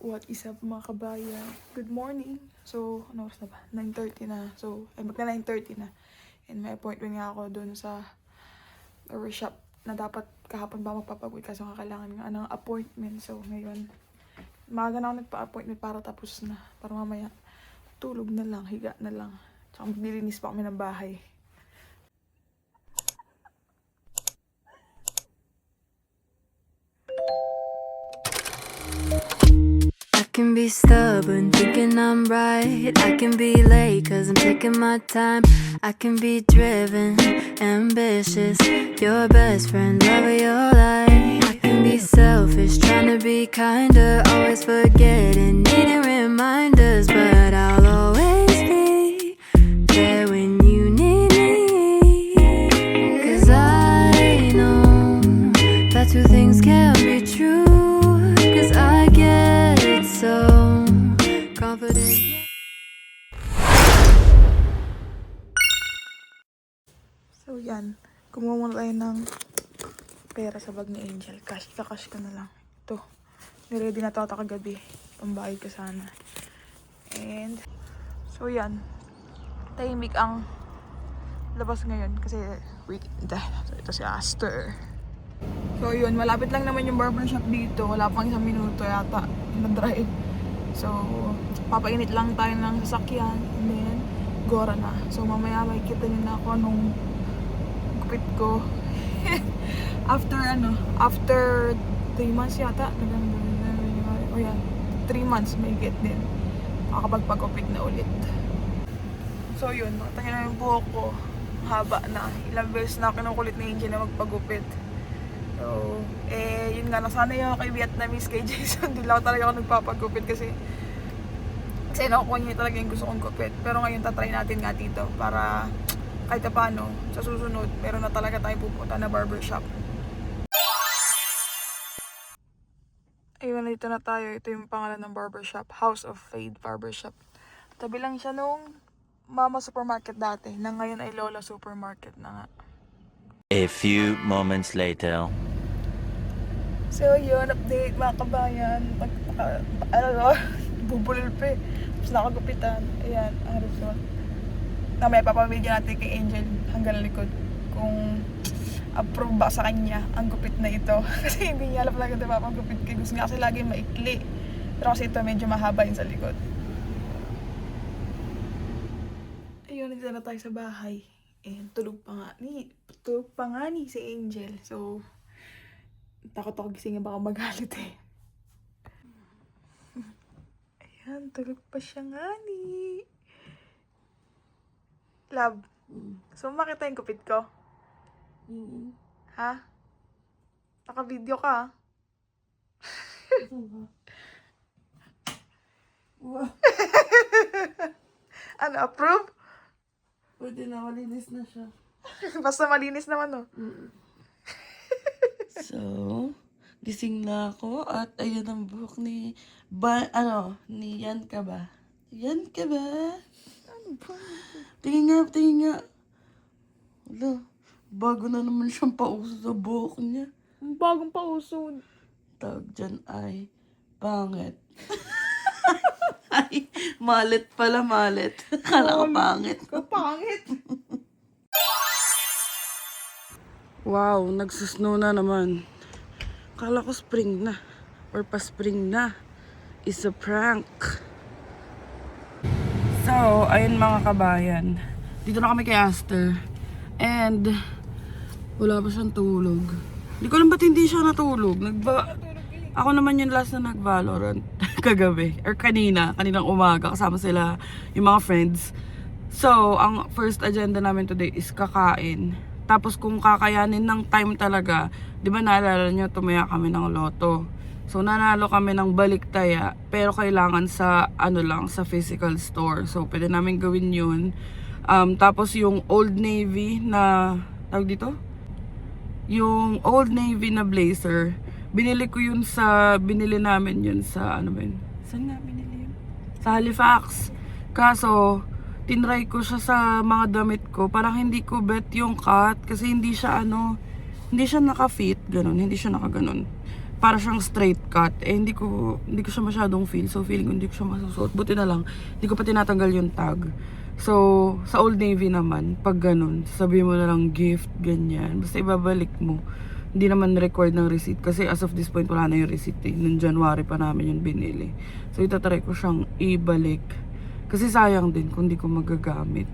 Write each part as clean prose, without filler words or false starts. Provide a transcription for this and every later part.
What is up mga kabayan? Good morning! So, ano oras na ba? 9:30 na. So, magna 9:30 na. And may appointment nga ako dun sa workshop na dapat kahapon ba magpapag-uwi kasi kailangan nga ng appointment. So, ngayon, maaga na ako nagpa-appointment para tapos na. Para mamaya, tulog na lang, higa na lang. Tsaka maglilinis pa kami ng bahay. I can be stubborn, thinking I'm right. I can be late, cause I'm taking my time. I can be driven, ambitious, your best friend, love of your life. I can be selfish, trying to be kinder, always forgetting, needing reminders. But I'll always be there when you need me. Cause I know that two things can't be true. Cause I get so confident. So, yan. Kumuha muna tayo ng pera sa bag ni Angel. Cash, kakash ka na lang. Ito. Niready na ito kagabi. Pambayad ka sana. And, so yan. Tahimik ang labas ngayon. Kasi, weekend. So, ito si Aster. So, yun. Malapit lang naman yung barbershop dito. Wala pang 1 minuto yata. Na-drive. So, papainit lang tayo ng sasakyan. And then, gora na. So, mamaya makikita niyo na ako nung gupit ko. After 3 months yata. O yan. 3 months may get din. Makakapagpagupit na ulit. So, yun. Nakita niyo na yung buhok ko. Haba na. Ilang beses na kinukulit ni Angel na magpagupit. So, yun nga, nasanay ako kay Vietnamese, kay Jason. Di lang talaga ako nagpapagupit kasi nakukuha niya talaga yung gusto kong gupit. Pero ngayon, tatry natin nga dito para kahit paano, sa susunod, meron na talaga tayo pupunta na barbershop. Ayun, dito na tayo. Ito yung pangalan ng barbershop. House of Fade Barbershop. Tabi lang siya nung Mama Supermarket dati. Na ngayon ay Lola Supermarket na nga. A few moments later. So yun, update mga kabayan. Bubulil pa eh. Tapos nakagupitan. Ayan, ang result. Mamaya papamidyo natin kay Angel hanggang likod. Kung approve ba sa kanya ang gupit na ito. Kasi hindi niya alam talaga diba ang gupit kay. Gusto nga kasi lagi maikli. Pero kasi ito medyo mahaba yun sa likod. Ayun, nandito na tayo sa bahay. And tulog pa nga ni si Angel. So, takot ako gisingin baka magalit eh. Ayan, tulog pa siya nga ni. Love, so makita yung kupit ko? Ha? Naka-video ka? Ano, approve? Pwede na, malinis na siya. Basta malinis naman, no? So, gising na ako at ayan ang buhok ni ni Yan ka ba? Yan ka ba? Ano ba? Tingin nga. Wala, bago na naman siyang pauso sa buhok niya. Bagong pauso. Tawag dyan ay pangit. Ay, malit pala, malit. Kala ko pangit. Kapangit. Wow, nagsusnow na naman. Kala ko spring na. Or pa-spring na. It's a prank. So, ayun mga kabayan. Dito na kami kay Aster. And, wala pa siyang tulog. Hindi ko alam ba't hindi siya natulog. Ako naman yung last na nag-Valorant kagabi. Or kaninang umaga. Kasama sila yung mga friends. So, ang first agenda namin today is kakain. Tapos kung kakayanin ng time talaga, di ba naalala nyo, tumaya kami ng loto. So nanalo kami ng baliktaya, pero kailangan sa sa physical store. So pwede namin gawin yun. Tapos yung Old Navy na, tawag dito? Yung Old Navy na blazer, binili namin yun sa, saan nga binili yun? Sa Halifax. Kaso, tinry ko siya sa mga damit ko. Parang hindi ko bet yung cut kasi hindi siya hindi siya naka-fit, ganun, hindi siya naka-ganon. Para siyang straight cut. Eh, hindi ko siya masyadong feel. So, feeling ko hindi ko siya masusuot. Buti na lang, hindi ko pa tinatanggal yung tag. So, sa Old Navy naman, pag ganun, sabihin mo na lang gift, ganyan. Basta ibabalik mo. Hindi naman required ng receipt. Kasi as of this point, wala na yung receipt eh. Noong January pa namin yung binili. So, itatry ko siyang ibalik. Kasi sayang din kung hindi ko magagamit.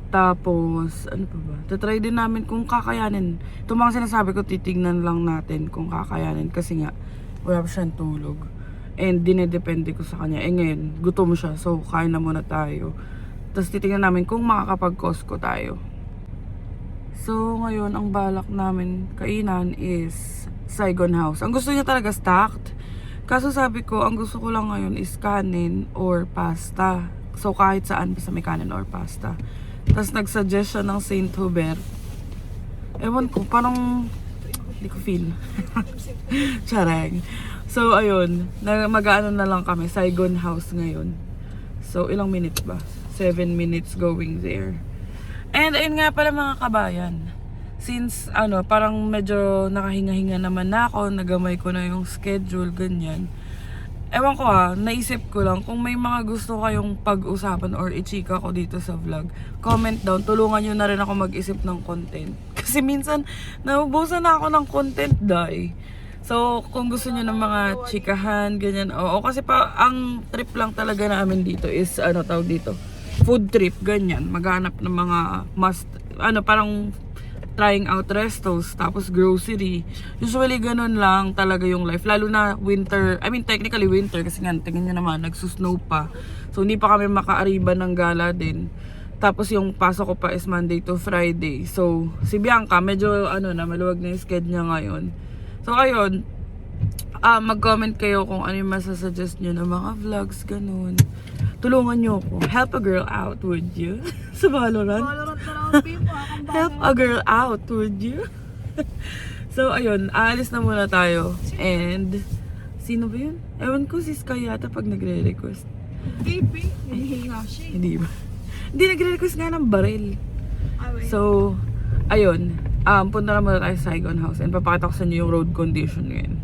Tapos, ano pa ba? Tatry din namin kung kakayanin. Ito mga sinasabi ko, titignan lang natin kung kakayanin. Kasi nga, wala pa siyang tulog. And dinedepende ko sa kanya. Eh ngayon, gutom siya. So, kain na muna tayo. Tapos titignan namin kung makakapag-Costco tayo. So, ngayon, ang balak namin kainan is Saigon House. Ang gusto niya talaga stacked. Kaso sabi ko, ang gusto ko lang ngayon is kanin or pasta. So, kahit saan basta may kanin or pasta. Tapos nag-suggest siya ng Saint Hubert. Ewan ko, parang hindi ko feel. Charang. So, ayun. Mag-ano na lang kami. Saigon House ngayon. So, ilang minutes ba? 7 minutes going there. And ayun nga pala mga kabayan. Since, parang medyo nakahinga-hinga naman na ako. Nagamay ko na yung schedule, ganyan. Ewan ko naisip ko lang kung may mga gusto kayong pag-usapan or i-chika ko dito sa vlog, comment down, tulungan nyo na rin ako mag-isip ng content. Kasi minsan, naubusan na ako ng content, day. So, kung gusto nyo ng mga chikahan, ganyan, oo. Kasi ang trip lang talaga namin dito is, tawag dito, food trip, ganyan. Maghanap ng mga parang trying out restos, tapos grocery. Usually, ganun lang talaga yung life. Lalo na winter, technically winter, kasi nga, tingnan nyo naman, nagsusnow pa. So, hindi pa kami makaariba ng gala din. Tapos, yung pasok ko pa is Monday to Friday. So, si Bianca, medyo, maluwag na yung schedule niya ngayon. So, ayun, mag-comment kayo kung ano yung masasuggest nyo ng mga vlogs, ganun. Tulungan nyo ako. Help a girl out, would you? Sa Valorant. Help a girl out, would you? So, ayun. Aalis na muna tayo. And, sino ba yun? Ewan ko si Sky yata pag nagre-request. Baby, hinihinga siya. Hindi ba? Hindi, nagre-request nga ng baril. So, ayun. Punta na muna tayo sa Saigon House. And papakita ko sa inyo yung road condition ngayon.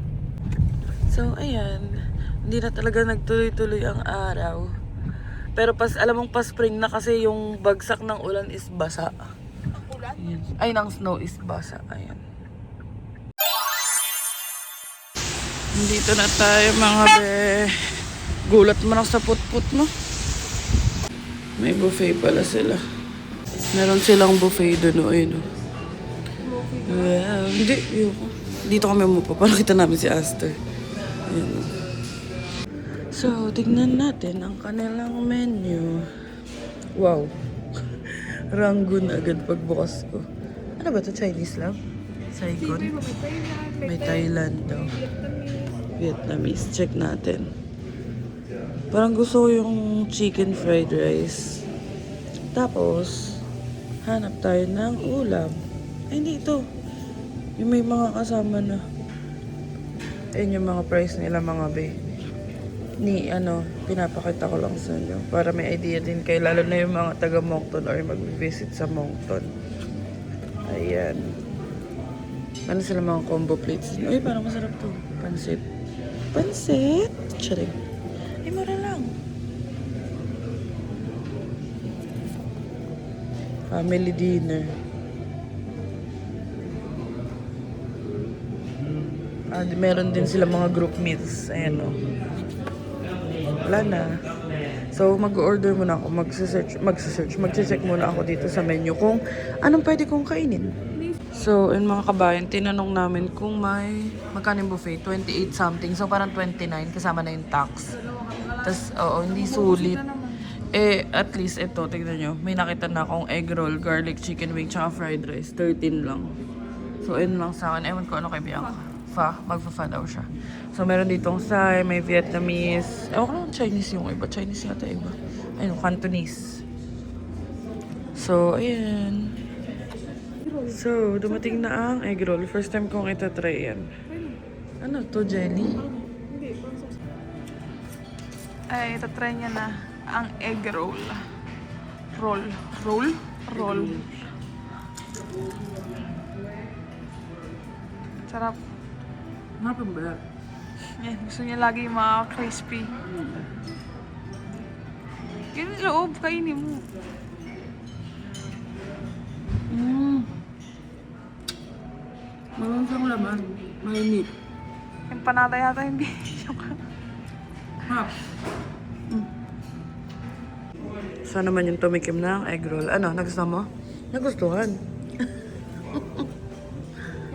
So, ayan. Hindi na talaga nagtuloy-tuloy ang araw. Pero alam mong pa-spring na kasi yung bagsak ng ulan is basa. Ulan? Ay, ng snow is basa. Ayan. Dito na tayo mga be. Gulat mo na sa put-put mo. May buffet pala sila. Meron silang buffet doon. Ayun. Wow. Hindi. Dito kami umupo. Para kita namin si Aster. Ayan. So, tignan natin ang kanilang menu. Wow. Rangoon agad pagbukas ko. Ano ba ito? Chinese lang? Saigon? May Thailand daw. Vietnamese. Check natin. Parang gusto ko yung chicken fried rice. Tapos, hanap tayo ng ulam. Ay, hindi ito. Yung may mga kasama na. Ayun yung mga price nila mga be. Pinapakita ko lang sa inyo para may idea din kayo, lalo na yung mga taga Moncton or mag-visit sa Moncton. Ayan. Ano sila mga combo plates? Uy, parang masarap to. Pansit. Pansit? Charing. Ay, mura lang. Family dinner. Meron din sila mga group meals. Ayan o. Wala na. So, mag-order muna ako. Mag-check muna ako dito sa menu kung anong pwede kong kainin. So, in mga kabayan, tinanong namin kung may magkano yung buffet. 28 something. So, parang 29 kasama na yung tax. Tapos, hindi sulit. At least ito, tignan nyo. May nakita na akong egg roll, garlic chicken wing, tsaka fried rice. 13 lang. So, yun lang sa akin. Ewan ko ano kay Bianca. Magfa-fa daw siya. So, meron ditong Thai, may Vietnamese. Ewan ko lang Chinese yung iba. Chinese yata iba. Ayun, Cantonese. So, ayan. So, dumating na ang egg roll. First time kong itatry yan. Ano to, jelly? Ay, itatry niya na ang egg roll. Roll. Sarap. Napang ba? Yan, gusto niya lagi yung mga crispy. Yun yung loob, kainin mo. Malang siyang laman. Mainit. Empanada yata hindi. Ha? Saan naman yung tumikim ng egg roll? Ano, nagustuhan mo? Nagustuhan.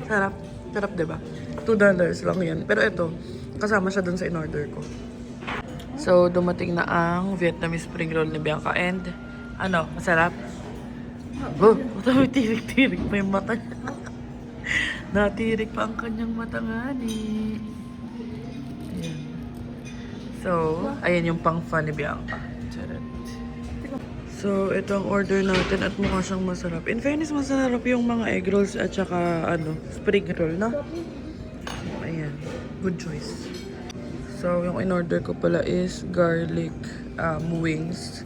Sarap. Sarap, diba? $2 lang yan. Pero ito, kasama siya dun sa in-order ko. So, dumating na ang Vietnamese spring roll ni Bianca. And, ano, masarap? Oh, tirik-tirik pa yung mata niya. Natirik pa ang kanyang mata nga ni. Ayan. So, ayan yung pang-fun ni Bianca. Charot. So, ito ang order natin at mukha siyang masarap. In fairness, masarap yung mga egg rolls at saka, spring roll, no? Ayan. Good choice. So, yung in-order ko pala is garlic wings,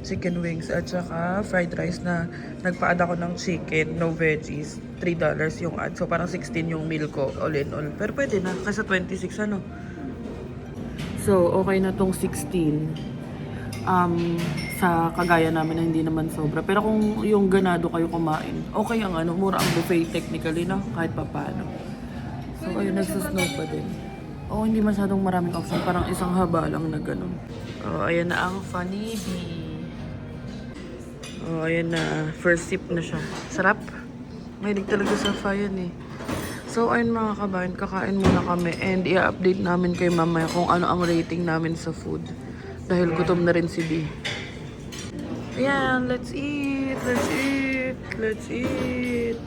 chicken wings, at saka fried rice na nagpa-add ako ng chicken, no veggies. $3 yung add. So, parang 16 yung meal ko, all in all. Pero pwede na, kasi 26, ano? So, okay na tong 16. Sa kagaya namin na hindi naman sobra. Pero kung yung ganado kayo kumain, okay ang mura ang buffet technically, no? Kahit pa paano. So, ayun, nagsusnow pa din. Hindi masyadong maraming option. Parang isang haba lang na ganun. Ayan na ang Funny Bee. Ayan na. First sip na siya. Sarap. Mahilig talaga sa Fayan eh. So, ayun mga kabayan, kakain muna kami. And i-update namin kay mamaya kung ano ang rating namin sa food. Dahil gutom na rin si B. Ayan, let's eat! Let's eat! Let's eat!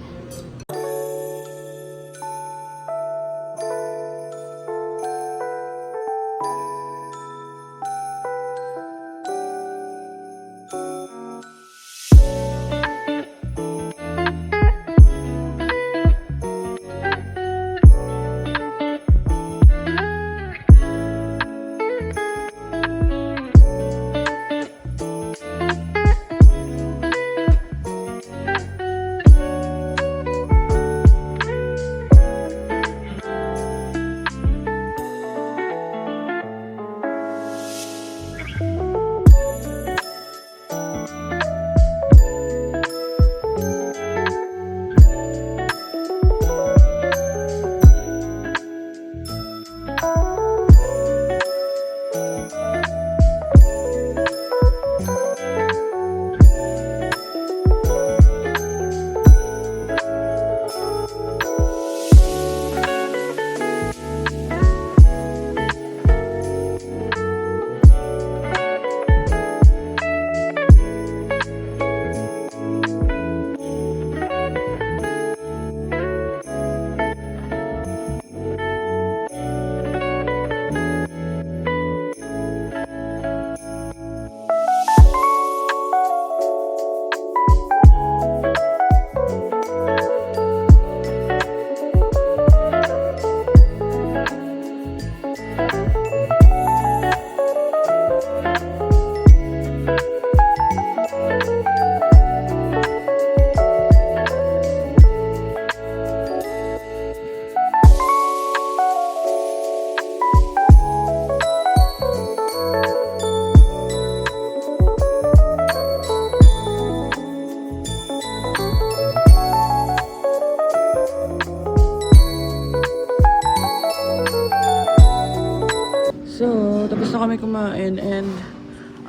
So, tapos na kami kumain and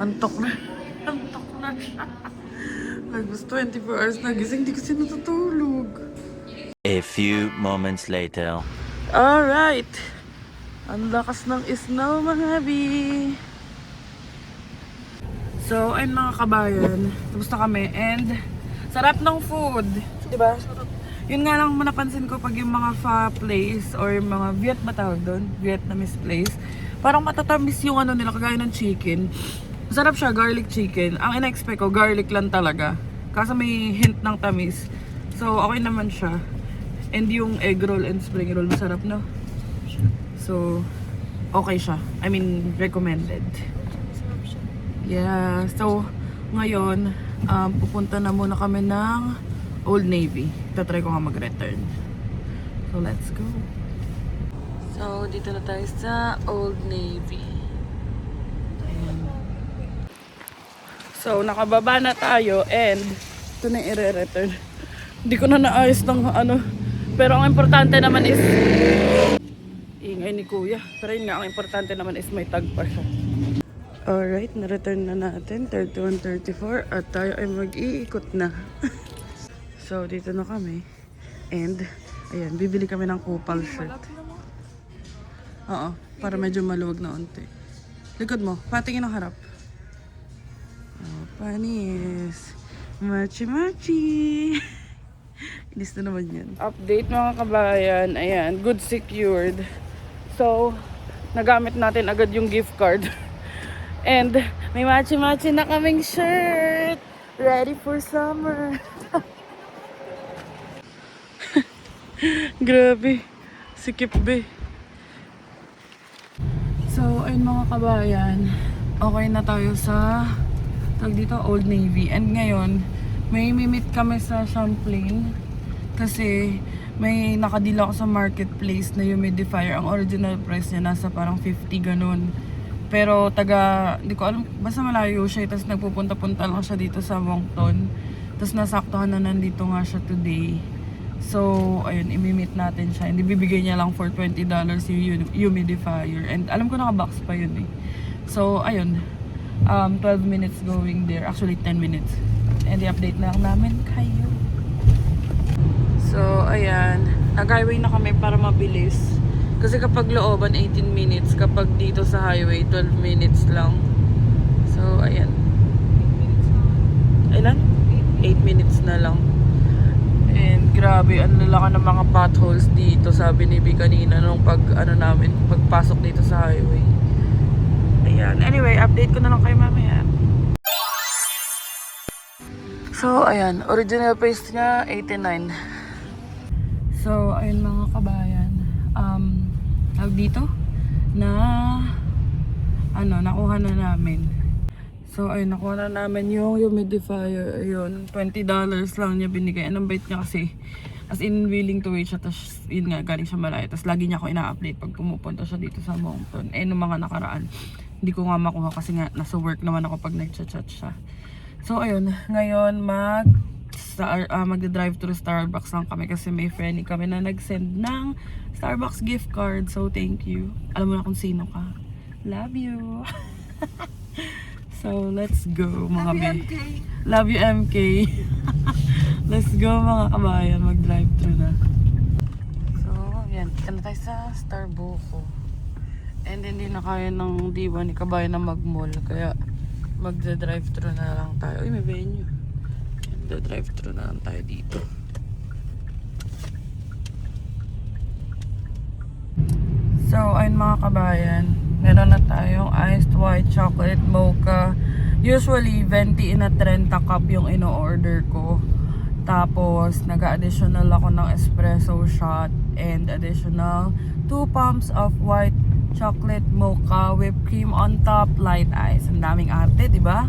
antok na. Antok na siya. Lagos 24 hours na gising, di kasi natutulog. A few moments later. Alright. Ang lakas ng snow, mga bi. So, ayun mga kabayan. Tapos na kami and sarap ng food. Diba? Yun nga lang napansin ko pag yung mga pho place or mga Vietnamese place. Parang matatamis yung nila, kagaya ng chicken. Masarap siya, garlic chicken. Ang ina-expect ko, garlic lang talaga. Kaso may hint ng tamis. So, okay naman siya. And yung egg roll and spring roll, masarap, no? So, okay siya. I mean, recommended. Yeah. So, ngayon, pupunta na muna kami ng Old Navy. Tatry ko nga mag-return. So let's go. So dito na tayo sa Old Navy. Ayan. So nakababa na tayo and ito na yung i-return. Hindi ko na naayos ng ano. Pero ang importante naman is ingay ni kuya. Pero yun nga, ang importante naman is may tag pa siya. Alright, na-return na natin. 31:34 at tayo ay mag-iikot na. So, dito na kami. And, ayan, bibili kami ng kupal shirt. Oo, para medyo maluwag na unti. Likod mo, patingin ang harap. Oh, panis. Machi-machi. Inis na naman yan. Update mga kabayan. Ayan, good secured. So, nagamit natin agad yung gift card. And may machi-machi na kaming shirt. Ready for summer. Grabe. Sikip be. So, ayun mga kabayan. Okay na tayo sa tag dito, Old Navy. And ngayon, may meet kami sa Champlain. Kasi may nakadila ako sa marketplace na humidifier. Ang original price niya nasa parang 50 ganun. Pero hindi ko alam, basta malayo siya. Tapos nagpupunta-punta lang siya dito sa Moncton. Tapos nasaktuhan na nandito nga siya today. So, ayun, imi-meet natin siya. Hindi bibigay niya lang for $20 yung humidifier. And alam ko naka-box pa yun eh. So, ayun, 12 minutes going there. Actually, 10 minutes. And i-update na lang namin kayo. So, ayan. Nag-highway na kami para mabilis. Kasi kapag looban, 18 minutes. Kapag dito sa highway, 12 minutes lang. So, ayan. Ilan? 8 minutes na lang. And grabe, ang lalaki ng mga potholes dito. Sabi ni B kanina nung pagpasok dito sa highway. Ayan. Anyway, update ko na lang kayo mamaya. So, ayan. Original price niya, 89. So, ayun mga kabayan. Dito nakuha na namin. So, ayun, nakuha na namin yung humidifier. Ayun, $20 lang niya binigay. Anong bait niya kasi, as in willing to wait siya. Tapos, yun nga, galing siya malayo. Tapos, lagi niya ako ina-update pag pumupunta siya dito sa Moncton. Nung mga nakaraan, hindi ko nga makuha kasi nga, nasa work naman ako pag nag-chat siya. So, ayun, ngayon magda-drive through Starbucks lang kami kasi may friend kami na nag-send ng Starbucks gift card. So, thank you. Alam mo na kung sino ka. Love you. So, let's go mga MK. Love you, MK. Let's go mga kabayan. Mag-drive through na. So, yan. Kita na tayo sa Starbucks. And hindi na kaya ng diwa ni kabayan na mag-mall. Kaya, magda-drive through na lang tayo. Uy, may venue. Drive through na lang tayo dito. So, ayun mga kabayan, meron na tayong iced white chocolate mocha. Usually, 20 in a 30 cup yung ino-order ko. Tapos, nag-additional ako ng espresso shot and additional 2 pumps of white chocolate mocha, whipped cream on top, light ice. Ang daming arte, di ba?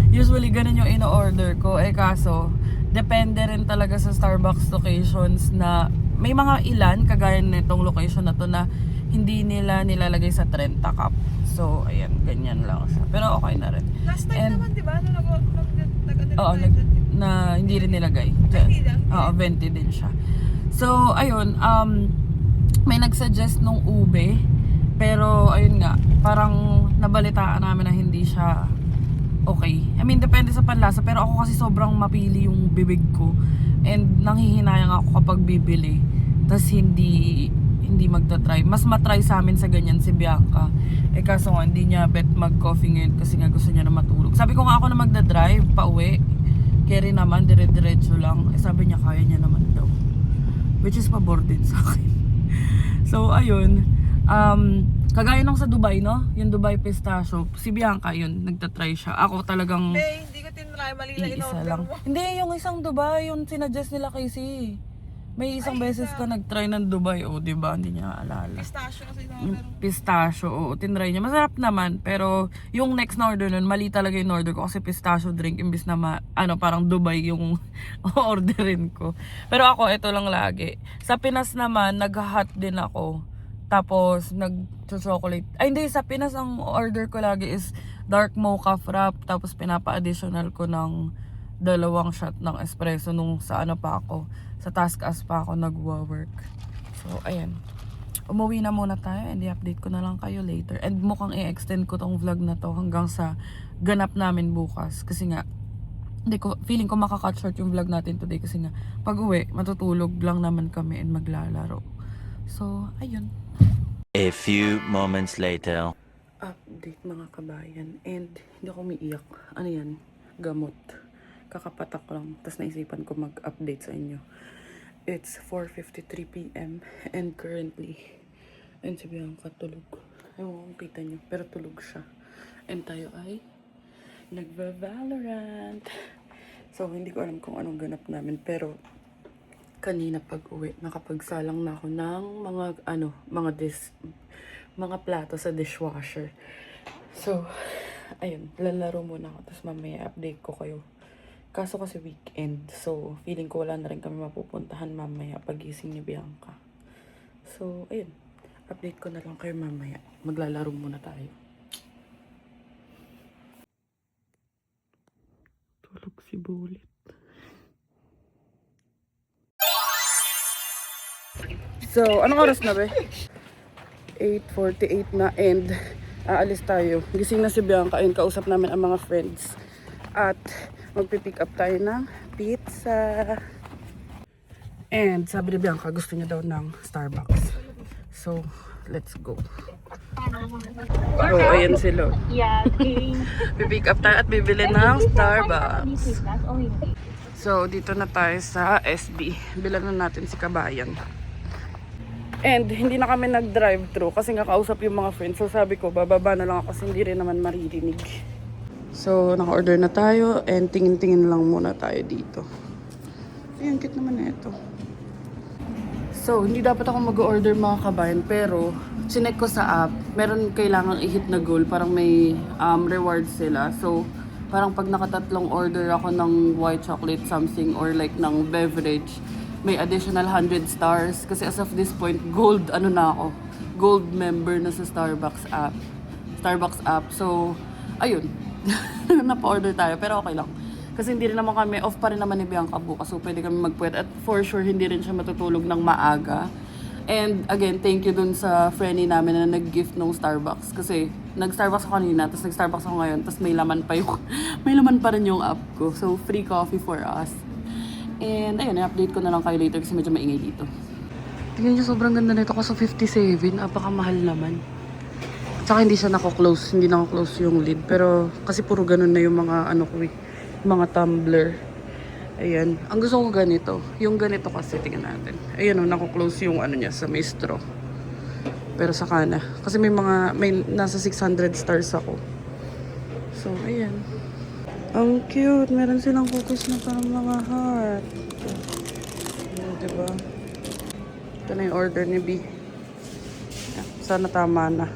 Usually, ganun yung ino-order ko. Kaso, depende rin talaga sa Starbucks locations na may mga ilan, kagaya nitong location na to na hindi nila nilalagay sa 30 cup. So, ayan, ganyan lang siya. Pero okay na rin. Last time naman, di ba? Na hindi rin nilagay. Oo, 20 din siya. So, ayun, may nagsuggest nung ube. Pero, ayun nga, parang nabalitaan namin na hindi siya okay. I mean, depende sa panlasa. Pero ako kasi sobrang mapili yung bibig ko. And nanghihinayang ako kapag bibili. Tapos hindi magta-try. Mas matry sa amin sa ganyan si Bianca. Kaso nga, hindi niya bet mag-coffee ngayon kasi nga gusto niya na matulog. Sabi ko nga ako na magda-drive pa uwi. Kerry naman, dire-diretso lang. Sabi niya, kaya niya naman daw. Which is pabor din sa akin. So, ayun. Kagaya nung sa Dubai, no? Yung Dubai pistachio. Si Bianca, yun, nagtatry siya. Ako talagang Hindi ko tinry. Mali na iisa in-order lang. mo. Hindi, yung isang Dubai, yung sinuggest nila kasi. May isang beses ka nag-try ng Dubai, di ba? Hindi niya naalala. Pistachio kasi Yung pistachio, tinry niya. Masarap naman, pero yung next na order nun, mali talaga yung order ko kasi pistachio drink imbis na parang Dubai yung orderin ko. Pero ako, ito lang lagi. Sa Pinas naman, nag-hot din ako. Tapos, nag-chocolate. Ay, hindi. Sa Pinas, ang order ko lagi is dark mocha frap. Tapos, pinapa-additional ko ng 2 shot ng espresso nung sa pa ako. Sa Taskas pa ako nagwa-work. So, ayan. Umuwi na muna tayo and i-update ko na lang kayo later. And mukhang i-extend ko tong vlog na to hanggang sa ganap namin bukas. Kasi nga, feeling ko makacut short yung vlog natin today. Kasi nga, pag uwi, matutulog lang naman kami and maglalaro. So, ayun. A few moments later. Update mga kabayan. And hindi ako umiiyak. Ano yan? Gamot. Kakapatak lang. Tapos naisipan ko mag-update sa inyo. It's 4:53 p.m. And currently, ayun si Bianca tulog. Ewan kung kita nyo. Pero tulog siya. And tayo ay nagva-Valorant. So, hindi ko alam kung anong ganap namin. Pero, kanina pag uwi, nakapagsalang na ako ng mga plato sa dishwasher. So, ayun, lalaro muna ako. Tapos mamaya update ko kayo. Kaso kasi weekend. So, feeling ko wala na rin kami mapupuntahan mamaya pagising ni Bianca. So, ayun. Update ko na lang kayo mamaya. Maglalaro muna tayo. Tulog si Bullet. So, anong oras na ba? 8:48 na and aalis tayo. Gising na si Bianca and kausap namin ang mga friends. At magpipick up tayo ng pizza. And sabi ni Bianca, gusto niya daw ng Starbucks. So, let's go. So, ayan sila. Pipick up tayo at bibili ng Starbucks. So, dito na tayo sa SB. Bilan na natin si Kabayan. And hindi na kami nag-drive-thru kasi nga kausap yung mga friends. So, sabi ko, bababa na lang ako kasi hindi rin naman maririnig. So, naka-order na tayo and tingin-tingin lang muna tayo dito. Ayan, cute naman na ito. So, hindi dapat ako mag-order mga kabayan, pero sinek ko sa app, meron kailangang i-hit na goal, parang may rewards sila. So, parang pag nakatatlong order ako ng white chocolate something or like ng beverage, may additional 100 stars. Kasi as of this point, gold member na sa Starbucks app. So, ayun. Napa-order tayo, pero okay lang. Kasi hindi rin naman kami, off pa rin naman ni Bianca bukas. So, pwede kami magpuwet. At for sure, hindi rin siya matutulog ng maaga. And again, thank you dun sa friendly namin na nag-gift ng Starbucks. Kasi nag-Starbucks ako kanina, tapos nag-Starbucks ako ngayon, tapos may laman pa rin yung app ko. So, free coffee for us. And ayun, i-update ko na lang kayo later kasi medyo maingay dito. Tingnan nyo, sobrang ganda nito kasi 57. Napakamahal naman. Tsaka hindi siya nako-close. Hindi nako-close yung lid. Pero kasi puro ganun na yung mga mga tumbler. Ayan. Ang gusto ko ganito. Yung ganito kasi, tingnan natin. Ayan nako-close yung niya sa may straw. Pero sa kana. Kasi may nasa 600 stars ako. So, ayan. Ang cute. Meron silang cookies na parang mga heart. Diba? Ito na yung order ni B. Sana tama na.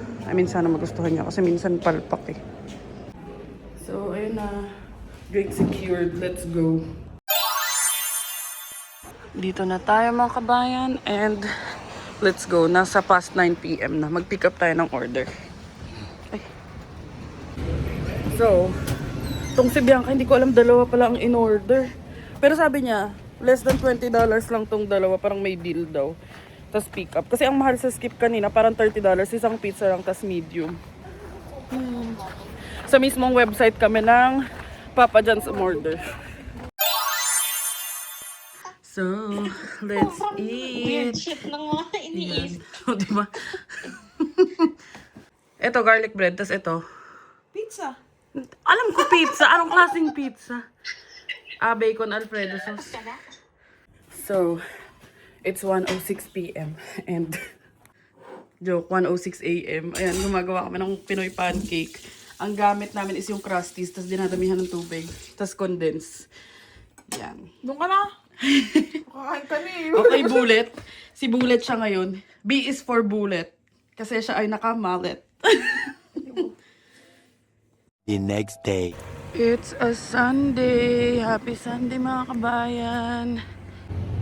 Sana magustuhan niya kasi minsan palpak eh. So, ayun na. Drink secured. Let's go. Dito na tayo mga kabayan. And let's go. Nasa past 9 p.m. na. Mag-pick up tayo ng order. Ay. So, tong si Bianca, hindi ko alam dalawa pala ang in-order. Pero sabi niya, less than $20 lang tong dalawa. Parang may deal daw. Tapos pick up. Kasi ang mahal sa Skip kanina, parang $30. Isang pizza lang, tas medium. Sa mismong website kami ng Papa John's umorder. So, let's eat. Shit ng mga iniisip. O, diba? Ito, garlic bread. Tas ito. Pizza. Alam ko pizza. Anong klaseng pizza? Bacon Alfredo sauce. So, it's 1:06 p.m. and joke, 1:06 a.m. Ayan, gumagawa kami ng Pinoy pancake. Ang gamit namin is yung crusties, tapos dinadamihan ng tubig, tapos condense. Yan. Doon ka na. Kakain ka na eh. Okay, Bullet. Si Bullet siya ngayon. B is for Bullet. Kasi siya ay naka-mallet. The next day. It's a Sunday. Happy Sunday mga kabayan.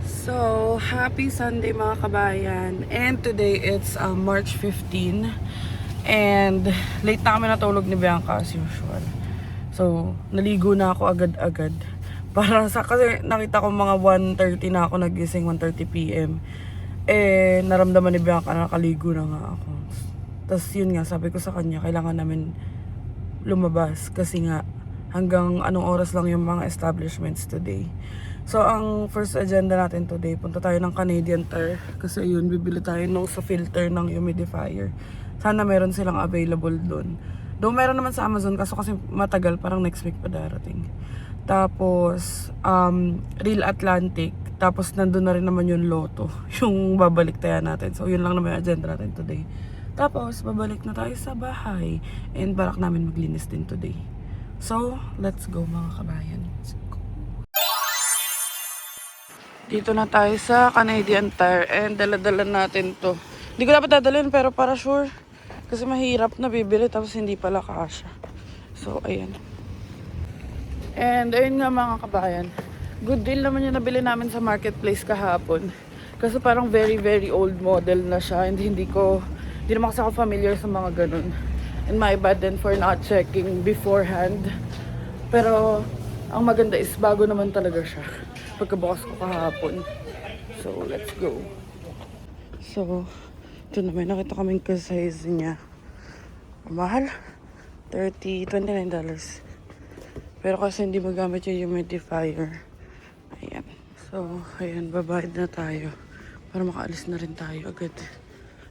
So, happy Sunday mga kabayan. And today it's March 15. And late na kami natulog ni Bianca as usual. So, naligo na ako agad-agad. Kasi nakita ko mga 1:30 na ako nagising, 1:30 PM. Eh, naramdaman ni Bianca na nakaligo na nga ako. Tapos yun nga, sabi ko sa kanya, kailangan namin lumabas kasi nga hanggang anong oras lang yung mga establishments today. So, ang first agenda natin today, punta tayo ng Canadian Tire. Kasi yun, bibili tayo sa filter ng humidifier. Sana meron silang available doon. Though meron naman sa Amazon, kaso kasi matagal, parang next week pa darating. Tapos, Real Atlantic. Tapos, nandun na rin naman yung Lotto. Yung babalik tayo natin. So, yun lang naman yung agenda natin today. Tapos, babalik na tayo sa bahay. And balak namin maglinis din today. So, let's go mga kabayan. Let's go. Dito na tayo sa Canadian Tire. And dala-dala natin to. Hindi ko dapat dadalhin pero para sure. Kasi mahirap na bibili tapos hindi pala kasha. So, ayan. And ayun nga mga kabayan. Good deal naman yung nabili namin sa marketplace kahapon. Kasi parang very very old model na siya. And hindi naman kasi ako familiar sa mga ganun. And my bad then for not checking beforehand. Pero ang maganda is bago naman talaga siya. Pagkabukas ko kahapon. So let's go. So ito na, may nakita kaming ka-size niya. Mahal. $29. Pero kasi hindi magamit yung humidifier. Ayan. So, ayan, babayad na tayo. Para makaalis na rin tayo agad.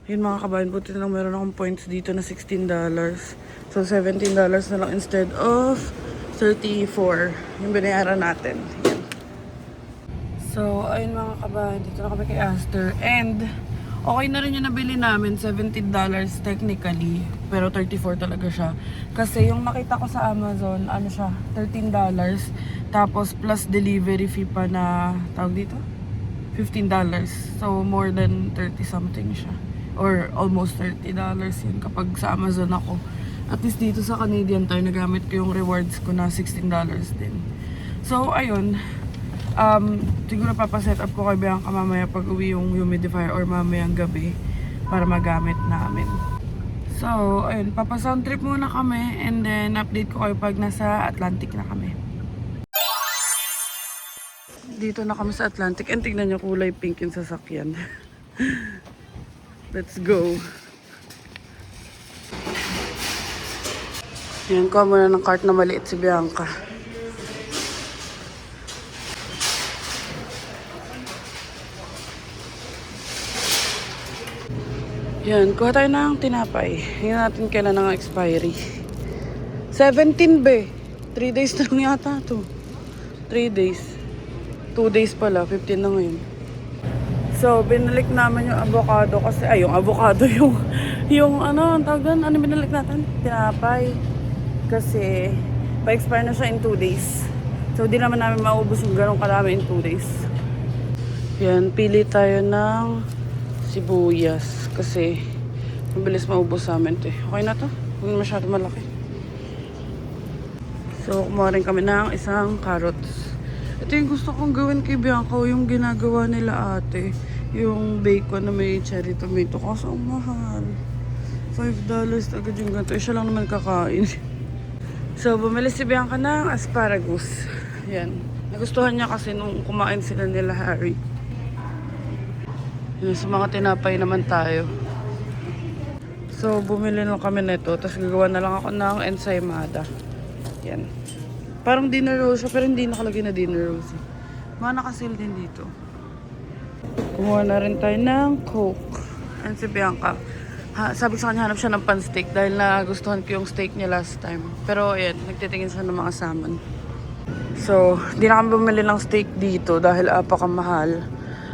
Ayun mga kabayan, buti na lang meron akong points dito na $16. So, $17 na lang instead of $34. Yung binayaran natin. Ayan. So, ayun mga kabayan, dito na kami kay Aster. And, okay na rin yung nabili namin, $17 technically. Pero $34 talaga siya. Kasi yung nakita ko sa Amazon, ano siya, $13. Tapos plus delivery fee pa na, tawag dito? $15. So more than 30 something siya. Or almost $30 yun kapag sa Amazon ako. At least dito sa Canadian Tire, nagamit ko yung rewards ko na $16 din. So ayun. Siguro papaset up ko kay Bianca mamaya pag uwi yung humidifier or mamayang gabi para magamit namin. So, ayun, papasound trip muna kami and then update ko kayo pag nasa Atlantic na kami. Dito na kami sa Atlantic and tignan nyo kulay pink yung sasakyan. Let's go. Yan, kuha muna ng cart na maliit si Bianca. Yan, kuha tayo ng tinapay. Hindi natin kailan ng expiry. 17 be. 3 days na lang yata to. 3 days. 2 days pala. 15 na ngayon. So, binalik namin yung avocado kasi, yung avocado yung ano, ang tawag doon? Ano binalik natin? Tinapay. Kasi, pa-expire na siya in 2 days. So, di naman namin maubos yung ganong karami in 2 days. Yan, pili tayo ng sibuyas. Kasi, mabilis maubos sa amin ito. Okay na to? Hindi masyado malaki. So, kumuha rin kami ng isang carrots. Ito yung gusto kong gawin kay Bianca, yung ginagawa nila ate. Yung bacon na may cherry tomato. Kaso ang mahal. $5 agad yung ganito. Siya lang naman kakain. So, bumili si Bianca ng asparagus. Yan. Nagustuhan niya kasi nung kumain sila nila Harry. Yun, sa mga tinapay naman tayo. So, bumili lang kami nito. Tapos gagawa na lang ako ng ensaymada. Yan. Parang dinner rose siya, pero hindi nakalagay na dinner rose. Mga nakasil din dito. Kumuha na rin tayo ng Coke. And si Bianca, sabi ko sa kanya, hanap siya ng pan-steak dahil nagustuhan ko yung steak niya last time. Pero ayan, nagtitingin siya ng mga salmon. So, di na kami bumili ng steak dito dahil apakamahal.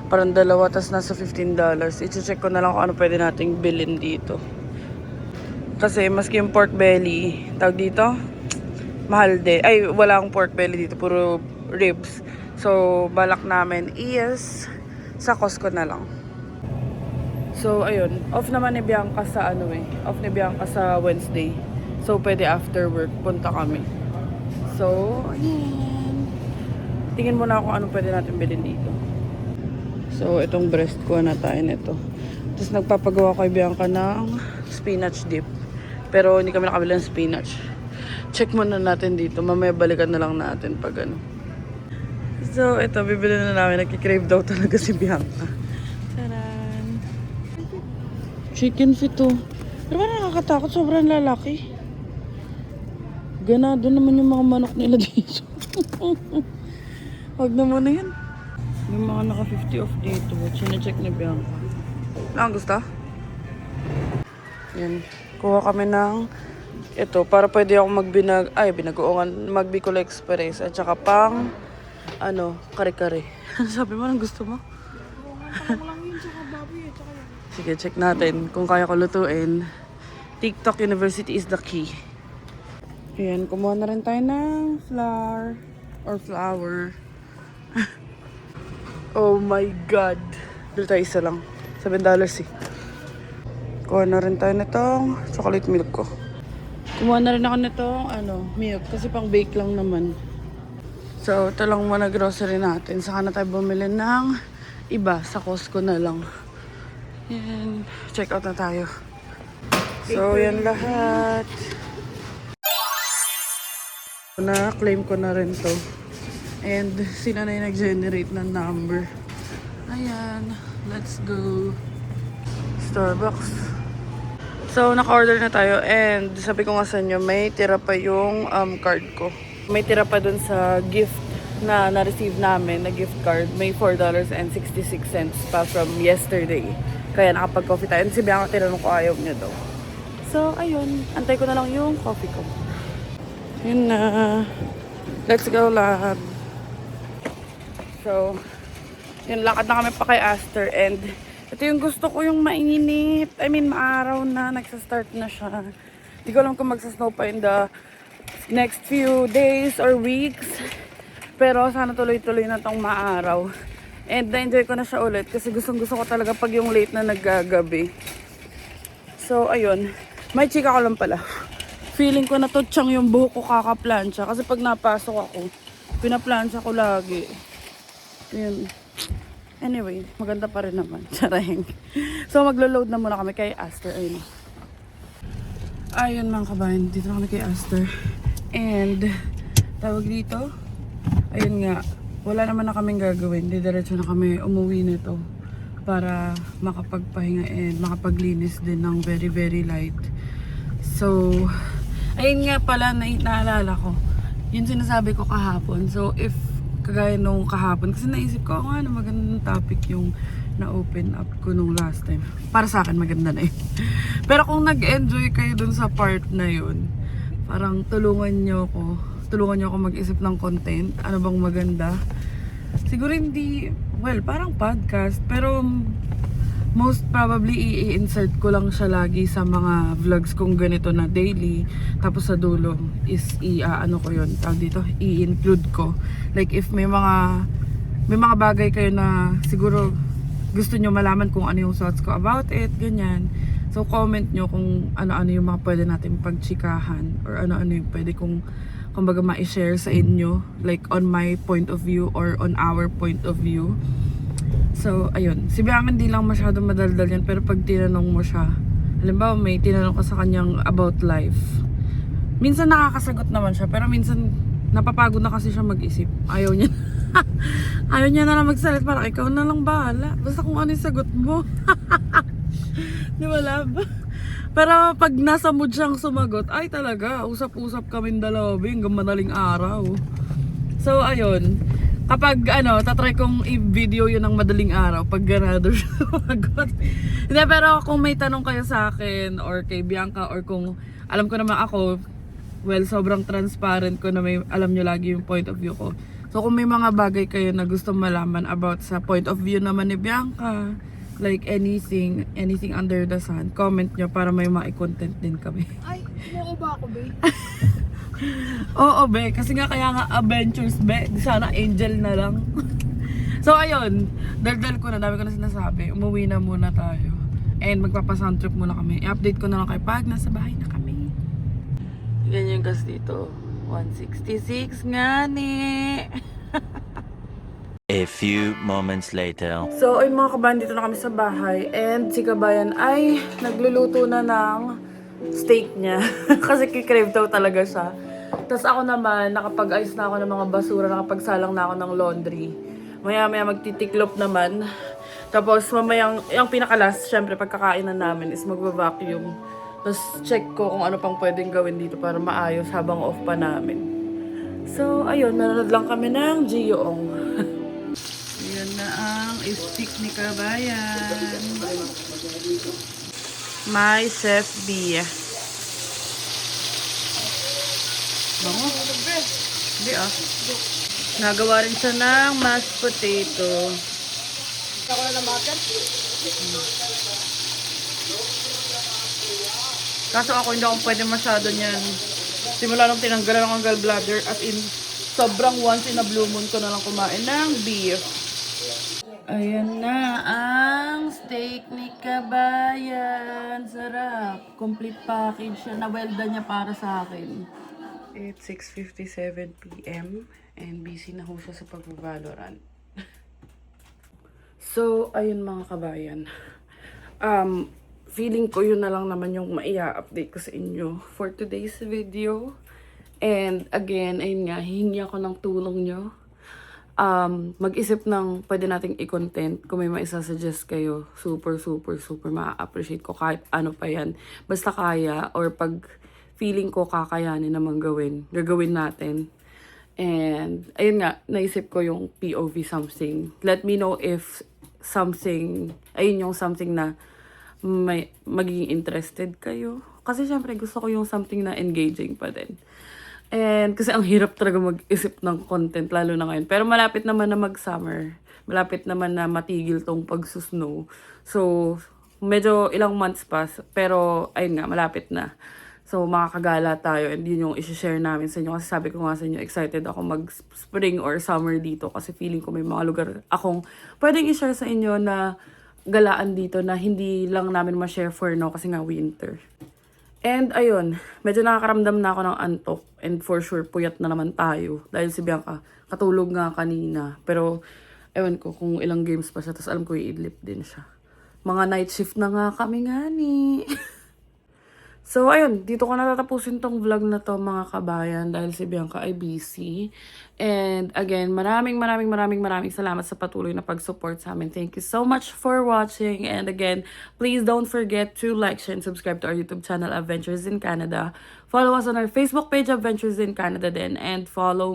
Parang dalawa, tas nasa $15. I-check ko na lang kung ano pwede nating bilhin dito. Kasi maski yung pork belly, tawag dito, mahal din. Ay, wala akong pork belly dito, puro ribs. So, balak namin is sa Costco na lang. So, ayun. Off naman ni Bianca sa Off ni Bianca sa Wednesday. So, pwede after work, punta kami. So, ayan. Tingin muna ako anong pwede natin bilhin dito. So, itong breast ko na tayo nito. Tapos, nagpapagawa kay Bianca ng spinach dip. Pero, hindi kami nakabili ng spinach. Check muna natin dito. Mamaya balikan na lang natin pag ano. So, ito, bibili na namin. Nagkikrave daw talaga si Bianca. Taran! Chicken feet to. Pero parang nakakatakot. Sobrang lalaki. Ganado naman yung mga manok nila dito. Huwag na muna yan. Yung mga naka 50 off dito. Sine-check ni Bianca. Ang gusto? Yan. Kuha kami ng ito. Para pwede ako mag-Bicol Express. At saka pang kare-kare. Sabi mo, anong gusto mo? Sige, check natin kung kaya ko lutuin. TikTok University is the key. Ayan, kumuha na rin tayo ng flour. Oh my God. Dito tayo isa lang. $7 eh. Kuha na rin tayo nitong chocolate milk ko. Kumuha na rin ako nitong milk kasi pang bake lang naman. So, ito lang muna grocery natin. Saka na tayo bumili ng iba. Sa Costco na lang. Yan. Check out na tayo. So, yan lahat. Na-claim ko na rin to. And sila na yung nag-generate ng number. Ayan. Let's go. Starbucks. So, naka-order na tayo. And sabi ko nga sa inyo, may tira pa yung card ko. May tira pa dun sa gift na na-receive namin na gift card. May $4.66 pa from yesterday. Kaya nakapag-coffee tayo. And si Bianca tinanong ko ayaw niya daw. So, ayun. Antay ko na lang yung coffee ko. Yun na. Let's go, lab. So, yun, lakad na kami pa kay Aster. And ito yung gusto ko, yung mainit. Maaraw na. Nagsa-start na siya. Hindi ko alam kung magsa-snow pa in the next few days or weeks. Pero sana tuloy-tuloy na tong maaraw. And na-enjoy ko na siya ulit. Kasi gustong-gusto ko talaga pag yung late na naggagabi. So, ayun. May chika ko lang pala. Feeling ko na tutsyang yung buhok ko kakaplansya. Kasi pag napasok ako, pinaplansya ko lagi. Yun. Anyway, maganda pa rin naman. Chareng. So, maglo-load na muna kami kay Aster. Ayun. Ayun mga kabayan. Dito na kami kay Aster. And, tawag dito. Ayun nga. Wala naman na kaming gagawin. Didiretso na kami umuwi nito. Para makapagpahinga and makapaglinis din ng very, very light. So, ayun nga pala naalala ko. Yun sinasabi ko kahapon. So, if kagaya nung kahapon, kasi naisip ko, nga na magandang topic yung na-open up ko nung last time. Para sa akin, maganda na yun. Pero kung nag-enjoy kayo dun sa part na yun, parang tulungan nyo ako mag-isip ng content. Ano bang maganda? Siguro hindi, parang podcast. Pero most probably i-insert ko lang siya lagi sa mga vlogs kong ganito na daily. Tapos sa dulo is i-include ko. Like if may mga bagay kayo na siguro gusto nyo malaman kung ano yung thoughts ko about it, ganyan. So comment nyo kung ano-ano yung mga pwede natin pagchikahan or ano-ano yung pwede kong kumbaga ma-share sa inyo, like on my point of view or on our point of view. So, ayun. Si Bianca hindi lang masyado madaldal yan, pero pag tinanong mo siya, halimbawa may tinanong ka sa kanyang about life, minsan nakakasagot naman siya, pero minsan napapagod na kasi siya mag-isip. Ayaw niya. Ayaw niya na lang magsalit, parang ikaw na lang bahala. Basta kung ano yung sagot mo. Di ba, love? Pero pag nasa mood siyang sumagot, ay talaga, usap-usap kaming dalawa hanggang madaling araw. So, ayun. Kapag tatry kong i-video yun ng madaling araw, pag ganado siya sumagot. Hindi, pero kung may tanong kayo sa akin, or kay Bianca, or kung alam ko naman ako, sobrang transparent ko na may alam nyo lagi yung point of view ko. So, kung may mga bagay kayo na gusto malaman about sa point of view naman ni Bianca, like anything under the sun, comment nyo para may ma-content din kami. Ay, mo ba ako, babe? Oo, be. Kasi nga kaya nga adventures, be. Di sana angel na lang. So, ayun. Daldal ko na. Dami ko na sinasabi. Umuwi na muna tayo. And magpapasound trip muna kami. I-update ko na lang kay Pag. Nasa bahay na kami. Yan yung gas dito. 166 nga ni. A few moments later. So, ayun mga kabayan, dito na kami sa bahay. And si kabayan ay nagluluto na ng steak niya. Kasi kikrave daw talaga siya. Tapos ako naman, nakapag-ayos na ako ng mga basura, nakapagsalang na ako ng laundry. Maya-maya magtitiklop naman. Tapos mamayang, yung pinaka-last, syempre pagkakain na namin is magva-vacuum. Tapos check ko kung ano pang pwedeng gawin dito para maayos habang off pa namin. So, ayun, nanonood lang kami ng Gioong. Yan na ang stick ni kabayan. My Chef B. Bango? Hindi ah. Nagawa rin siya ng mashed potato. Ako na ng butter? Kaso ako hindi ako pwede masyado niyan. Simula nung tinanggalan ako ng gallbladder, as in, sobrang once in a blue moon ko na lang kumain ng beef. Ayan na ang steak ni kabayan. Sarap. Complete package siya. Na-welda niya para sa akin. It's 6:57 p.m. and busy na ho siya sa pag-Valorant. So, ayun mga kabayan. Feeling ko yun na lang naman yung maia-update ko sa inyo for today's video. And again, ayun nga, hihingi ako ng tulong nyo. Mag-isip ng pwede nating i-content. Kung may maisasuggest kayo, super ma-appreciate ko kahit ano pa yan. Basta kaya, or pag feeling ko kakayanin naman gagawin natin. And, ayun nga, naisip ko yung POV something. Let me know if something, ayun yung something na may magiging interested kayo. Kasi syempre gusto ko yung something na engaging pa din. And kasi ang hirap talaga mag-isip ng content lalo na ngayon. Pero malapit naman na mag-summer. Malapit naman na matigil tong pag-snow. So, medyo ilang months pa. Pero, ayun nga, malapit na. So, makakagala tayo. And yun yung isi-share namin sa inyo. Kasi sabi ko nga sa inyo, excited ako mag-spring or summer dito. Kasi feeling ko may mga lugar akong pwedeng i-share sa inyo na galaan dito na hindi lang namin ma-share for now kasi nga winter. And ayun, medyo nakakaramdam na ako ng antok. And for sure, puyat na naman tayo. Dahil si Bianca, katulog nga kanina. Pero, ewan ko kung ilang games pa siya. Tapos alam ko i-idlip din siya. Mga night shift na nga kami nga ni. So, ayun, dito ko natatapusin tong vlog na to mga kabayan dahil si Bianca ay busy. And again, maraming salamat sa patuloy na pag-support sa amin. Thank you so much for watching. And again, please don't forget to like, share, and subscribe to our YouTube channel, Adventures in Canada. Follow us on our Facebook page, Adventures in Canada din. And follow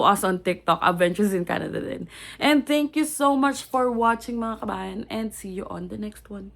us on TikTok, Adventures in Canada din. And thank you so much for watching mga kabayan. And see you on the next one.